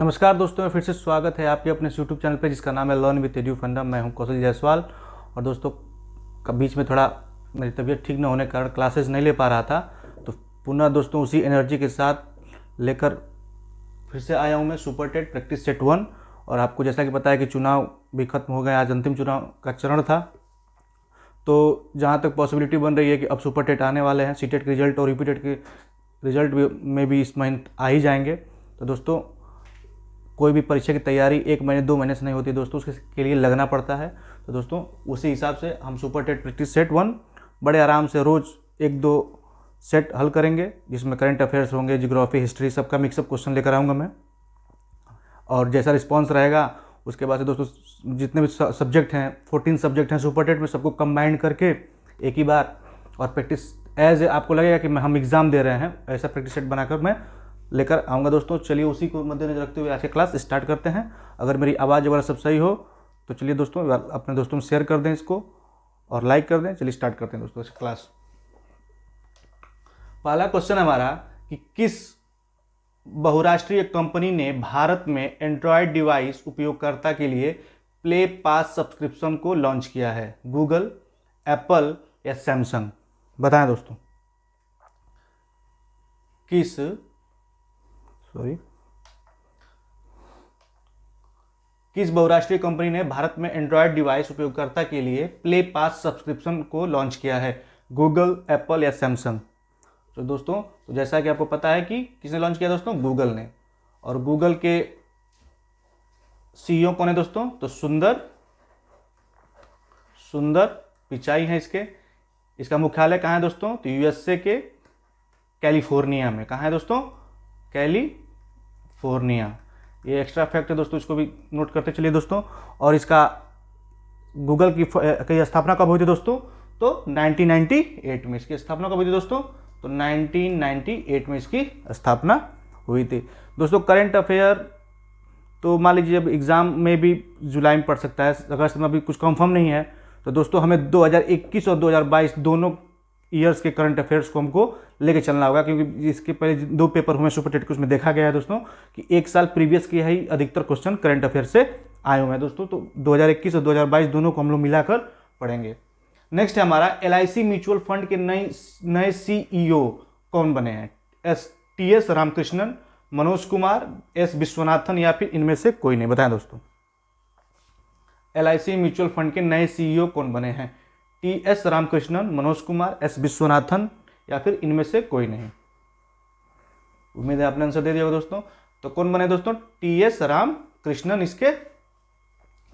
नमस्कार दोस्तों, फिर से स्वागत है आपके अपने यूट्यूब चैनल पे जिसका नाम है लर्न विद एडू फंडा। मैं हूं कौशल जायसवाल। और दोस्तों का बीच में थोड़ा मेरी तबीयत ठीक न होने के कारण क्लासेस नहीं ले पा रहा था, तो पुनः दोस्तों उसी एनर्जी के साथ लेकर फिर से आया हूं मैं सुपर टेट प्रैक्टिस सेट 1। और आपको जैसा कि पता है कि चुनाव भी खत्म हो गए, आज अंतिम चुनाव का चरण था। तो जहाँ तक पॉसिबिलिटी बन रही है कि अब सुपर टेट आने वाले हैं, सी टेट के रिजल्ट और यूपी के रिजल्ट में भी इस महीने आ ही जाएंगे। तो दोस्तों कोई भी परीक्षा की तैयारी 1 महीने 2 महीने से नहीं होती दोस्तों, उसके लिए लगना पड़ता है। तो दोस्तों उसी हिसाब से हम सुपर टेट प्रैक्टिस सेट 1 बड़े आराम से रोज़ 1-2 सेट हल करेंगे, जिसमें करंट अफेयर्स होंगे, जियोग्राफी, हिस्ट्री, सबका मिक्सअप क्वेश्चन लेकर आऊँगा मैं। और जैसा रिस्पॉन्स रहेगा उसके बाद से दोस्तों जितने भी सब्जेक्ट हैं, 14 सब्जेक्ट हैं सुपर टेट में, सबको कंबाइंड करके एक ही बार और प्रैक्टिस एज आपको लगेगा कि हम एग्ज़ाम दे रहे हैं, ऐसा प्रैक्टिस सेट बनाकर मैं लेकर आऊँगा दोस्तों। चलिए उसी को मद्देनजर रखते हुए आज की क्लास स्टार्ट करते हैं। अगर मेरी आवाज़ वगैरह सब सही हो तो चलिए दोस्तों अपने दोस्तों में शेयर कर दें इसको और लाइक कर दें। चलिए स्टार्ट करते हैं दोस्तों क्लास। पहला क्वेश्चन हमारा कि किस बहुराष्ट्रीय कंपनी ने भारत में एंड्रॉयड डिवाइस उपयोगकर्ता के लिए प्ले पास सब्सक्रिप्शन को लॉन्च किया है? गूगल, एप्पल या सैमसंग? बताएं दोस्तों। किस बहुराष्ट्रीय कंपनी ने भारत में एंड्रॉयड डिवाइस उपयोगकर्ता के लिए प्ले पास सब्सक्रिप्शन को लॉन्च किया है? गूगल, एप्पल या सैमसंग? तो दोस्तों तो जैसा कि आपको पता है कि किसने लॉन्च किया दोस्तों? गूगल ने। और गूगल के सीईओ कौन है दोस्तों? तो सुंदर पिचाई है इसका मुख्यालय कहाँ है दोस्तों? तो यूएसए के कैलिफोर्निया में। कहाँ है दोस्तों? कैलिफोर्निया। ये एक्स्ट्रा फैक्ट है दोस्तों, इसको भी नोट करते चलिए दोस्तों। और इसका गूगल की स्थापना कब हुई थी दोस्तों? तो 1998 में। इसकी स्थापना कब हुई थी दोस्तों? तो 1998 में इसकी स्थापना हुई थी दोस्तों। करंट अफेयर तो मान लीजिए अब एग्ज़ाम में भी जुलाई में पढ़ सकता है, अगस्त में अभी कुछ कंफर्म नहीं है। तो दोस्तों हमें 2021 और 2022 दोनों ईयर्स के करंट अफेयर्स को हमको लेके चलना होगा, क्योंकि इसके पहले 2 पेपर हुए सुपर टेट के, उसमें देखा गया है दोस्तों कि 1 साल प्रीवियस के ही अधिकतर क्वेश्चन करंट अफेयर से आए हुए हैं दोस्तों। तो 2021 और 2022 दोनों को हम लोग मिलाकर पढ़ेंगे। नेक्स्ट है हमारा एलआईसी म्यूचुअल फंड के नए सीईओ कौन बने हैं? टीएस रामकृष्णन, मनोज कुमार, एस विश्वनाथन या फिर इनमें से कोई नहीं? बताएं दोस्तों। एलआईसी म्यूचुअल फंड के नए सीईओ कौन बने हैं? टीएस रामकृष्णन, मनोज कुमार, एस विश्वनाथन या फिर इनमें से कोई नहीं? उम्मीद है आपने आंसर दे दिया होगा दोस्तों। तो कौन बने दोस्तों? टीएस रामकृष्णन इसके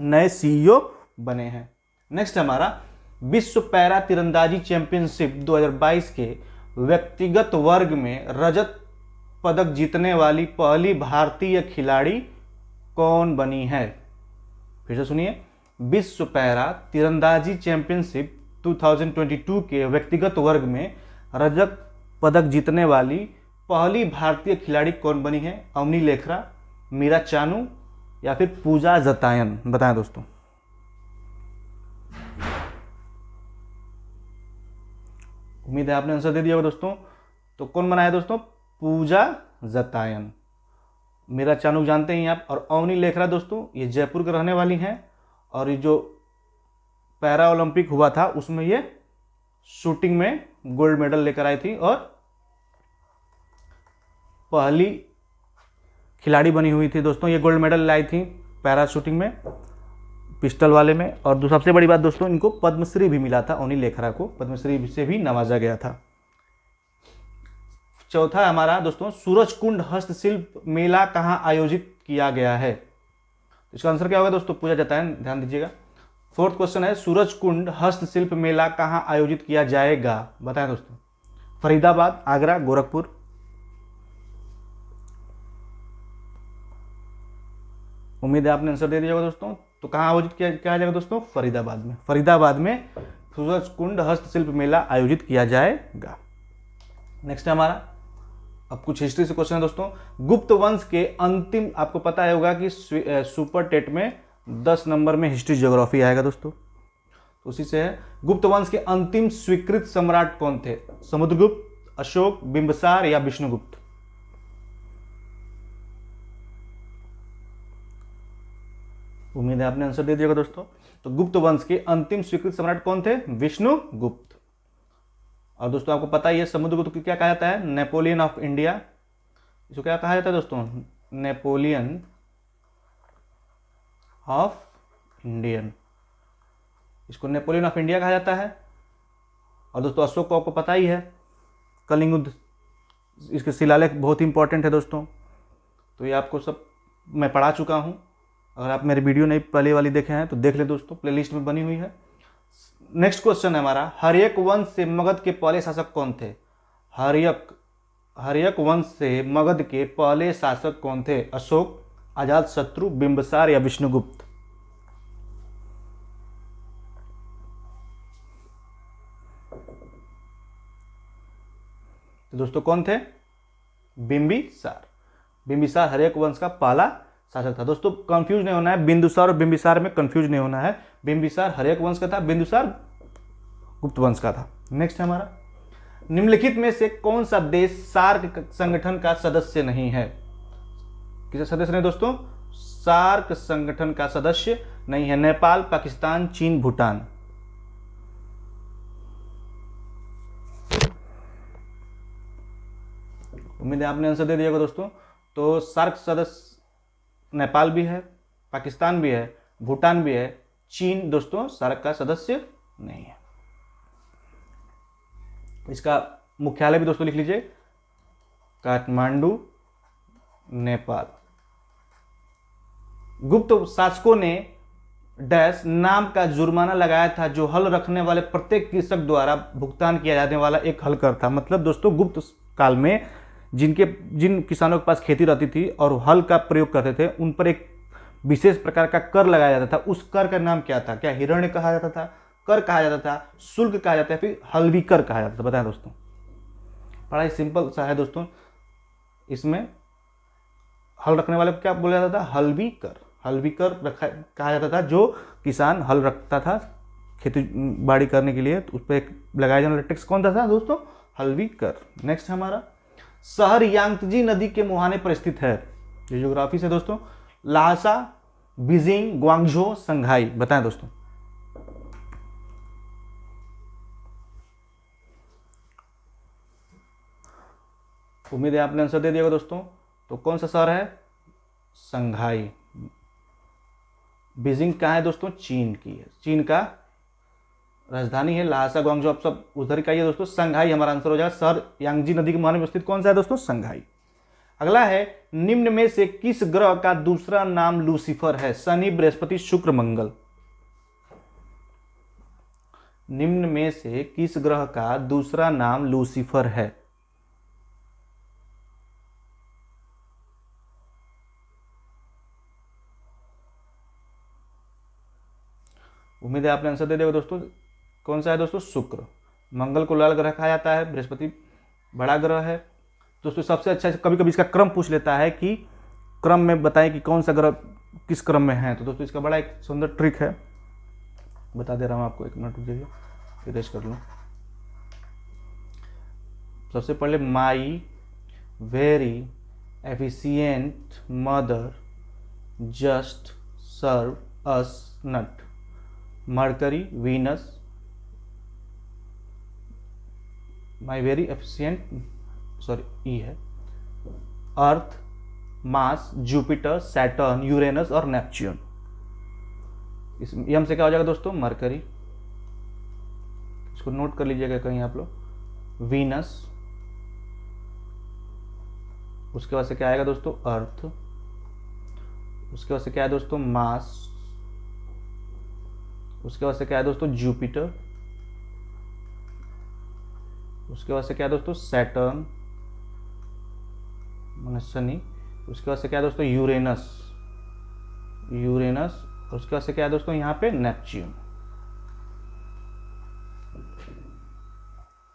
नए सीईओ बने हैं। नेक्स्ट हमारा विश्व पैरा तीरंदाजी चैंपियनशिप 2022 के व्यक्तिगत वर्ग में रजत पदक जीतने वाली पहली भारतीय खिलाड़ी कौन बनी है? फिर से सुनिए। विश्व पैरा तीरंदाजी चैंपियनशिप 2022 के व्यक्तिगत वर्ग में रजत पदक जीतने वाली पहली भारतीय खिलाड़ी कौन बनी है? अवनी लेखरा, मीरा चानू या फिर पूजा जतायन? बताएं दोस्तों। उम्मीद है आपने आंसर दे दिया होगा दोस्तों। तो कौन बना है दोस्तों? पूजा जतायन। मीरा चानू जानते हैं आप। और अवनी लेखरा दोस्तों ये जयपुर के रहने वाली हैं। और ये जो पैरा ओलंपिक हुआ था उसमें ये शूटिंग में गोल्ड मेडल लेकर आई थी और पहली खिलाड़ी बनी हुई थी दोस्तों। ये गोल्ड मेडल लाई थी पैरा शूटिंग में, पिस्टल वाले में। और सबसे बड़ी बात दोस्तों, इनको पद्मश्री भी मिला था। अवनी लेखरा को पद्मश्री से भी नवाजा गया था। चौथा हमारा दोस्तों सूरजकुंड हस्तशिल्प मेला कहाँ आयोजित किया गया है? इसका आंसर क्या होगा दोस्तों? पूजा जतायन। ध्यान दीजिएगा। 4th क्वेश्चन है सूरजकुंड हस्तशिल्प मेला कहाँ आयोजित किया जाएगा? बताएं दोस्तों। फरीदाबाद, आगरा, गोरखपुर? उम्मीद है आपने आंसर दे दिया होगा दोस्तों। तो कहाँ आयोजित किया जाएगा दोस्तों? फरीदाबाद में। फरीदाबाद में सूरजकुंड हस्तशिल्प मेला आयोजित किया जाएगा। नेक्स्ट है हमारा, अब कुछ हिस्ट्री से क्वेश्चन है दोस्तों। गुप्त वंश के अंतिम, आपको पता होगा कि सुपर टेट में 10 नंबर में हिस्ट्री ज्योग्राफी आएगा दोस्तों, तो उसी से है। गुप्त वंश के अंतिम स्वीकृत सम्राट कौन थे? समुद्रगुप्त, अशोक, बिंबिसार या विष्णुगुप्त? उम्मीद है आपने आंसर दे दिया दोस्तों। तो गुप्त वंश के अंतिम स्वीकृत सम्राट कौन थे? विष्णुगुप्त। और दोस्तों आपको पता ही है समुद्रगुप्त को क्या कहा जाता है? Napoleon of India. इसको क्या कहा जाता है दोस्तों? Napoleon of Indian. इसको नेपोलियन ऑफ इंडिया कहा जाता है। और दोस्तों अशोक को आपको पता ही है, कलिंग युद्ध, इसके शिलालेख बहुत ही इंपॉर्टेंट है दोस्तों। तो ये आपको सब मैं पढ़ा चुका हूँ। अगर आप मेरी वीडियो नहीं पहले वाली देखे हैं तो देख ले दोस्तों, प्लेलिस्ट में बनी हुई है। नेक्स्ट क्वेश्चन है हमारा, हर्यक वंश से मगध के पहले शासक कौन थे? हर्यक वंश से मगध के पहले शासक कौन थे? अशोक, अजातशत्रु, बिंबिसार या विष्णुगुप्त? तो दोस्तों कौन थे? बिंबिसार। बिंबिसार हर्यक वंश का पहला शासक था। दोस्तों कंफ्यूज नहीं होना है, बिंदुसार और बिंबिसार में कंफ्यूज नहीं होना है। बिंबिसार हर्यक वंश का था, बिंदुसार गुप्त वंश का था। नेक्स्ट है हमारा, निम्नलिखित में से कौन सा देश सार्क संगठन का सदस्य नहीं है? किसका सदस्य नहीं दोस्तों? सार्क संगठन का सदस्य नहीं है। नेपाल, पाकिस्तान, चीन, भूटान। उम्मीद है आपने आंसर दे दिया दोस्तों। तो सार्क सदस्य नेपाल भी है, पाकिस्तान भी है, भूटान भी है, चीन दोस्तों सार्क का सदस्य नहीं है। इसका मुख्यालय भी दोस्तों लिख लीजिए, काठमांडू, नेपाल। गुप्त शासकों ने डैश नाम का जुर्माना लगाया था जो हल रखने वाले प्रत्येक कृषक द्वारा भुगतान किया जाने वाला एक हल कर था। मतलब दोस्तों गुप्त काल में जिन किसानों के पास खेती रहती थी और हल का प्रयोग करते थे, उन पर एक विशेष प्रकार का कर लगाया जाता था। उस कर का नाम क्या था? क्या हिरण्य कहा जाता था, कर कहा जाता था, शुल्क कहा जाता है, फिर हल्वी कर कहा जाता था? बताएं दोस्तों, बड़ा ही सिंपल सा है दोस्तों। इसमें हल रखने वाले को क्या बोला जाता था? हल्वी कर। हल्वी कर कहा जाता था जो किसान हल रखता था खेती बाड़ी करने के लिए, तो उस पर एक लगाया जाने वाला टैक्स कौन था दोस्तों? हल्वी कर। नेक्स्ट हमारा, शहर यांगत्जी नदी के मुहाने पर स्थित है। ये ज्योग्राफी से दोस्तों, लासा, बीजिंग, ग्वांगझो, संघाई। बताएं दोस्तों। उम्मीद है आपने आंसर दे दिया दोस्तों। तो कौन सा शहर है? संघाई। बीजिंग कहाँ है दोस्तों? चीन की है, चीन का राजधानी है। लहासा, ग्वांगझो आप सब उधर का ही है दोस्तों। संघाई हमारा आंसर हो जाएगा। शहर यांगजी नदी के मुहाने में स्थित कौन सा है दोस्तों? संघाई। अगला है, निम्न में से किस ग्रह का दूसरा नाम लूसीफर है? शनि, बृहस्पति, शुक्र, मंगल। निम्न में से किस ग्रह का दूसरा नाम लूसीफर है? उम्मीद है आपने आंसर दे दिया दोस्तों। कौन सा है दोस्तों? शुक्र। मंगल को लाल ग्रह कहा जाता है, बृहस्पति बड़ा ग्रह है दोस्तों। सबसे अच्छा, कभी कभी इसका क्रम पूछ लेता है कि क्रम में बताएं कि कौन सा ग्रह किस क्रम में है। तो दोस्तों इसका बड़ा एक सुंदर ट्रिक है, बता दे रहा हूं आपको। एक मिनट रुकिए, इरेज कर लूँ। सबसे पहले, my very efficient mother just serve us nut. Mercury, Venus, my very efficient, sorry E है, Earth, Mars, Jupiter, Saturn, Uranus और नेपच्यून। इस यम से क्या हो जाएगा दोस्तों? मरकरी। इसको नोट कर लीजिएगा कहीं आप लोग। वीनस, उसके बाद से क्या आएगा दोस्तों? अर्थ। उसके बाद से क्या है दोस्तों? मार्स। उसके बाद से क्या है दोस्तों? जुपिटर। उसके बाद से क्या है दोस्तों? सैटर्न माने शनि। उसके बाद से क्या है दोस्तों? यूरेनस। यूरेनस। उसके बाद से क्या है दोस्तों? यहाँ पे नेपच्यून।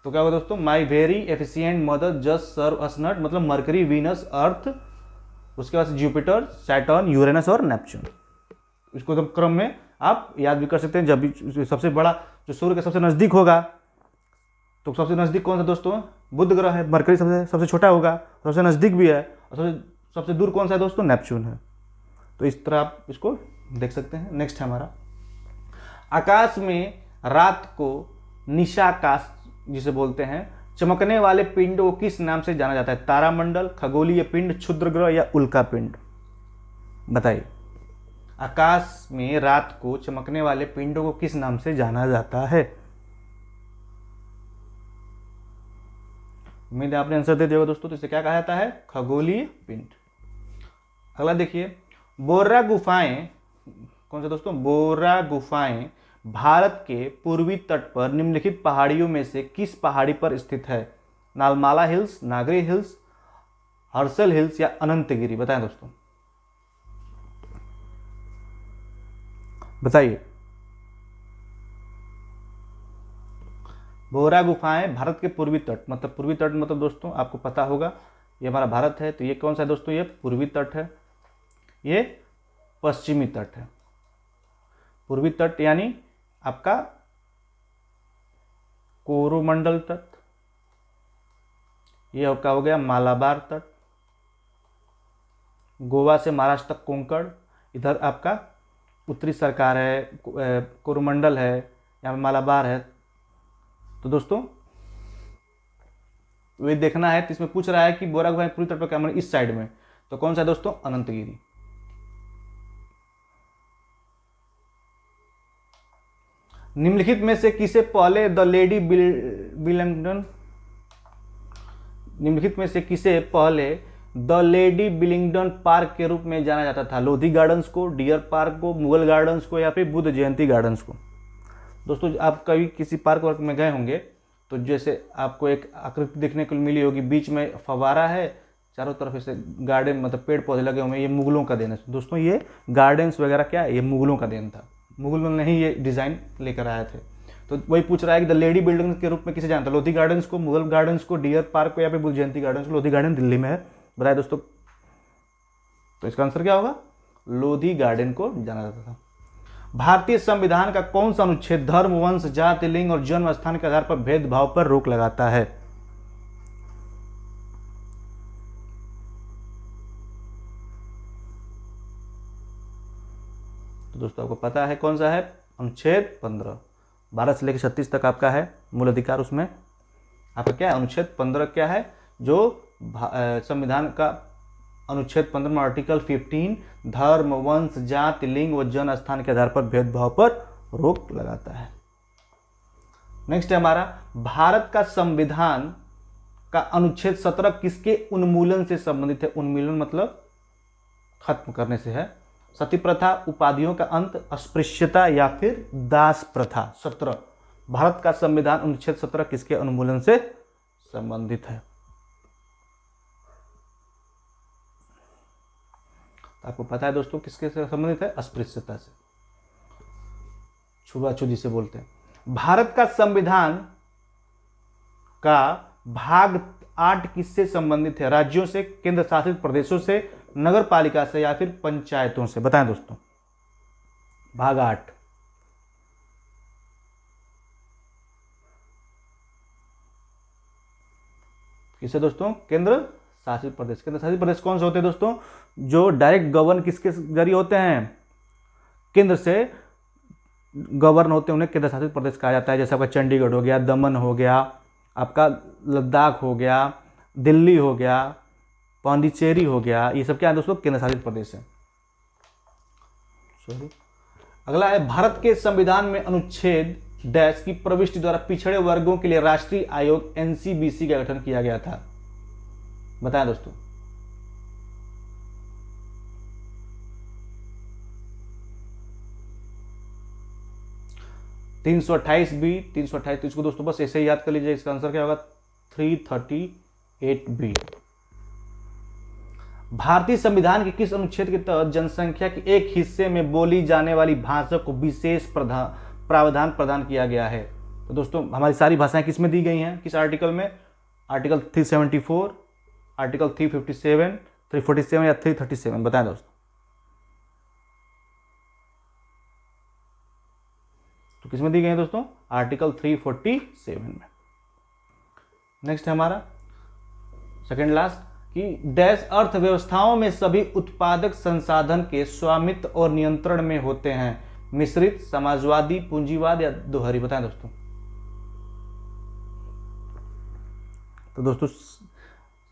तो क्या होगा दोस्तों? My very efficient mother just serve us nut, मतलब मरकरी, वीनस, अर्थ, उसके बाद से जुपिटर, सैटर्न, यूरेनस और नेपच्यून। इसको तो क्रम में आप याद भी कर सकते हैं। जब भी सबसे बड़ा जो सूर्य के सबसे नजदीक होगा, तो सबसे नजदीक कौन सा दोस्तों? बुध ग्रह है। मरकरी सबसे छोटा होगा, सबसे नजदीक भी है। और सबसे दूर कौन सा है दोस्तों? नेपच्यून है। तो इस तरह आप इसको देख सकते हैं। नेक्स्ट है हमारा, आकाश में रात को निशाकाश जिसे बोलते हैं, चमकने वाले पिंड को किस नाम से जाना जाता है? तारामंडल, खगोलीय पिंड, क्षुद्र ग्रह या उल्का पिंड? बताइए। आकाश में रात को चमकने वाले पिंडों को किस नाम से जाना जाता है? उम्मीद है आपने आंसर दे दिया होगा दोस्तों। तो इसे क्या कहा जाता है? खगोलीय पिंड। अगला देखिए, बोर्रा गुफाएं, कौन सा दोस्तों? बोर्रा गुफाएं भारत के पूर्वी तट पर निम्नलिखित पहाड़ियों में से किस पहाड़ी पर स्थित है? नालमाला हिल्स, नागरी हिल्स, हर्षल हिल्स या अनंतगिरी? बताएं दोस्तों, बताइए। बोरा गुफाएं भारत के पूर्वी तट, मतलब पूर्वी तट मतलब दोस्तों आपको पता होगा ये हमारा भारत है, तो ये कौन सा है दोस्तों? ये पूर्वी तट है, ये पश्चिमी तट है। पूर्वी तट यानी आपका कोरोमंडल तट, ये आपका हो गया मालाबार तट, गोवा से महाराष्ट्र तक कोंकण, इधर आपका उत्तरी सरकार है, कोरोमंडल है, यहाँ पे मालाबार है। तो दोस्तों वे देखना है, तो इसमें पूछ रहा है कि बोरा गुफा पूरी तट पर क्या, इस साइड में, तो कौन सा है दोस्तों? अनंतगिरी। निम्नलिखित में से किसे पहले द लेडी बिलिंगटन, निम्नलिखित में से किसे पहले द लेडी बिलिंगटन पार्क के रूप में जाना जाता था? लोधी गार्डन्स को, डियर पार्क को, मुगल गार्डन्स को या फिर बुद्ध जयंती गार्डन्स को? दोस्तों आप कभी किसी पार्क वर्क में गए होंगे तो जैसे आपको एक आकृति देखने को मिली होगी, बीच में फवारा है, चारों तरफ ऐसे गार्डन मतलब पेड़ पौधे लगे हुए हैं, ये मुगलों का देन है दोस्तों। ये गार्डन्स वगैरह क्या है? ये मुगलों का देन था, मुगलों ने ही ये डिज़ाइन लेकर आए थे। तो वही पूछ रहा है कि द लेडी बिल्डिंग के रूप में किसे जानता है? लोधी गार्डन्स को, मुगल गार्डन्स को, डियर पार्क को या फिर बुद्ध जयंती गार्डन्स को? लोधी गार्डन दिल्ली में है, बताया दोस्तों। तो इसका आंसर क्या होगा? लोधी गार्डन को जाना जाता था। भारतीय संविधान का कौन सा अनुच्छेद धर्म, वंश, जाति, लिंग और जन्म स्थान के आधार पर भेदभाव पर रोक लगाता है? तो दोस्तों आपको पता है कौन सा है? अनुच्छेद 15। 12 से लेकर 36 तक आपका है मूल अधिकार, उसमें आपका क्या है? अनुच्छेद 15 क्या है? जो संविधान का अनुच्छेद 15 में आर्टिकल 15 धर्म, वंश, जाति, लिंग व जन्म स्थान के आधार पर भेदभाव पर रोक लगाता है। नेक्स्ट है हमारा, भारत का संविधान का अनुच्छेद 17 किसके उन्मूलन से संबंधित है? उन्मूलन मतलब खत्म करने से है। सती प्रथा, उपाधियों का अंत, अस्पृश्यता या फिर दास प्रथा? 17, भारत का संविधान अनुच्छेद 17 किसके उन्मूलन से संबंधित है? आपको पता है दोस्तों किसके से संबंधित है? अस्पृश्यता से, छुआछूत जिसे बोलते हैं। भारत का संविधान का भाग 8 किससे संबंधित है? राज्यों से, केंद्र शासित प्रदेशों से, नगर पालिका से या फिर पंचायतों से? बताएं दोस्तों, भाग 8 किससे दोस्तों? केंद्र शासित प्रदेश। केंद्र शासित प्रदेश कौन से होते हैं दोस्तों? जो डायरेक्ट गवर्न किसके जरिए होते हैं? केंद्र से गवर्न होते हैं, उन्हें केंद्र शासित प्रदेश कहा जाता है। जैसे आपका चंडीगढ़ हो गया, दमन हो गया, आपका लद्दाख हो गया, दिल्ली हो गया, पांडिचेरी हो गया, ये सब क्या है दोस्तों? केंद्र शासित प्रदेश है। सॉरी, अगला है, भारत के संविधान में अनुच्छेद डैश की प्रविष्टि द्वारा पिछड़े वर्गों के लिए राष्ट्रीय आयोग एनसीबीसी का गठन किया गया था? बताएं दोस्तों। तीन सौ 328 तो इसको दोस्तों बस ऐसे ही याद कर लीजिए। इसका आंसर क्या होगा? 338B। भारतीय संविधान के किस अनुच्छेद के तहत जनसंख्या के एक हिस्से में बोली जाने वाली भाषा को विशेष प्रावधान प्रदान किया गया है? तो दोस्तों हमारी सारी भाषाएं किस में दी गई हैं? किस आर्टिकल में? आर्टिकल 374, आर्टिकल 357, 347 या 337? बताएं दोस्तों। तो किस में दी गई है दोस्तों? आर्टिकल 347 में। नेक्स्ट है हमारा सेकेंड लास्ट, कि डैश अर्थव्यवस्थाओं में सभी उत्पादक संसाधन के स्वामित्व और नियंत्रण में होते हैं, मिश्रित, समाजवादी, पूंजीवाद या दोहरी। बताएं दोस्तों। तो दोस्तों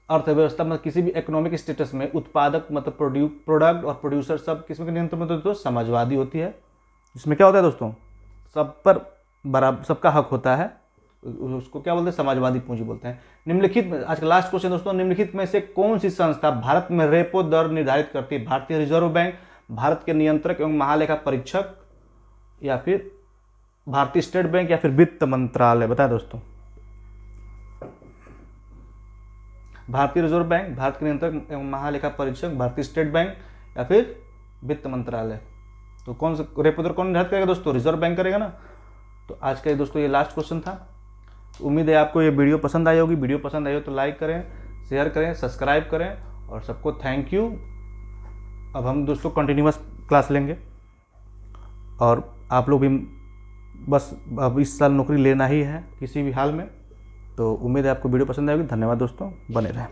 अर्थव्यवस्था में किसी भी इकोनॉमिक स्टेटस में उत्पादक मतलब प्रोडक्ट और प्रोड्यूसर सब किसमें के नियंत्रण में होते हैं दोस्तों? समाजवादी होती है। इसमें क्या होता है दोस्तों? सब पर बराबर सबका हक होता है, उसको क्या बोलते हैं? समाजवादी पूंजी बोलते हैं। निम्नलिखित में, आज का लास्ट क्वेश्चन दोस्तों, निम्नलिखित में से कौन सी संस्था भारत में रेपो दर निर्धारित करती है? भारतीय रिजर्व बैंक, भारत के नियंत्रक एवं महालेखा परीक्षक, या फिर भारतीय स्टेट बैंक, या फिर वित्त मंत्रालय? बताएं दोस्तों। भारतीय रिजर्व बैंक, भारत के नियंत्रक एवं महालेखा परीक्षक, भारतीय स्टेट बैंक, या फिर वित्त मंत्रालय? तो कौन सा रेपो दर कौन निर्धारित करेगा दोस्तों? रिजर्व बैंक करेगा ना। तो आज का दोस्तों ये लास्ट क्वेश्चन था। उम्मीद है आपको ये वीडियो पसंद आई होगी। वीडियो पसंद आई हो तो लाइक करें, शेयर करें, सब्सक्राइब करें, और सबको थैंक यू। अब हम दोस्तों कंटिन्यूअस क्लास लेंगे, और आप लोग भी बस अब इस साल नौकरी लेना ही है किसी भी हाल में। तो उम्मीद है आपको वीडियो पसंद आएगी। धन्यवाद दोस्तों, बने रहें।